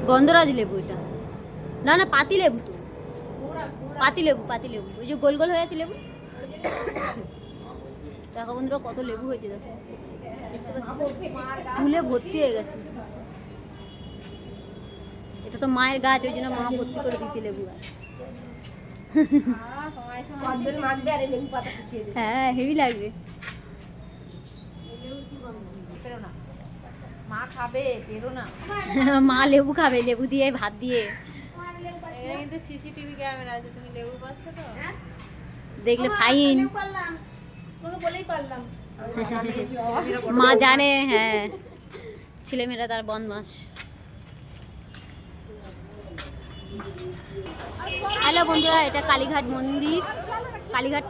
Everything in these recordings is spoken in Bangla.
গন্ধরাজ লেবু এটা, না না পাতি লেবু তো, পাতি লেবু পাতি লেবু, ওই যে গোল গোল হয়ে আছে লেবু। দেখো বন্ধুরা কত লেবু হয়েছে, দেখো দেখতে পাচ্ছ, ফুলে ভর্তি হয়ে গেছে। এটা তো মায়ের গাছ, ওই জন্য মা ভর্তি করে দিয়েছে লেবু গাছ। হ্যাঁ হেভি লাগবে। মা খাবে, বেরো না। মা লেবু খাবে, লেবু দিয়ে ভাত দিয়ে। কিন্তু সিসিটিভি ক্যামেরা আছে, তুমি লেবু পাচ্ছ তো? দেখলে ফাইন। মা জানে, হ্যাঁ ছেলেমেয়েরা তার বদমাস। হ্যালো বন্ধুরা, এটা কালীঘাট মন্দির, কালীঘাট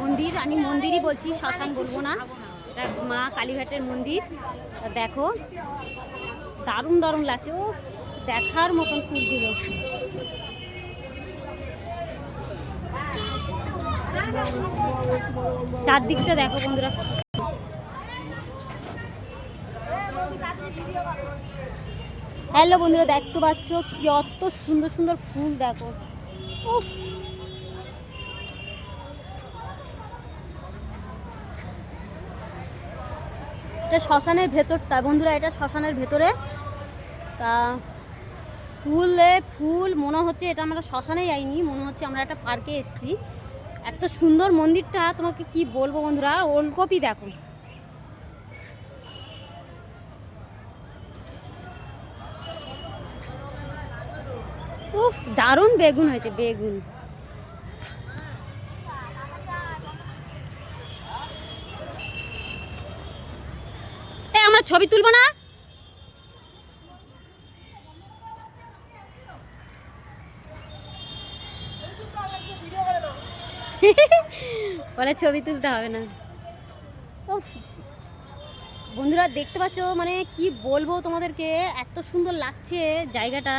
মন্দির, আমি মন্দিরই বলছি, শ্মশান বলবো না। এটা মা কালীঘাটের মন্দির। দেখো দারুণ দারুণ লাগছে, ও দেখার মতন ফুলগুলো। চারদিকটা দেখো বন্ধুরা। হ্যালো বন্ধুরা, দেখতে পাচ্ছ কত সুন্দর সুন্দর ফুল, দেখো উফ। এটা শ্মশানের ভেতরটা বন্ধুরা, এটা শ্মশানের ভেতরে। তা ফুলে ফুল মনে হচ্ছে এটা আমরা শ্মশানে যাইনি, মনে হচ্ছে আমরা একটা পার্কে এসেছি। এত সুন্দর মন্দিরটা, তোমাকে কি বলবো বন্ধুরা। ওলকপি দেখো, উফ দারুণ বেগুন হয়েছে, বেগুন। আমরা ছবি তুলবো না? বলে ছবি তুলতে হবে না। উফ বন্ধুরা দেখতে পাচ্ছ, মানে কি বলবো তোমাদেরকে, এত সুন্দর লাগছে জায়গাটা।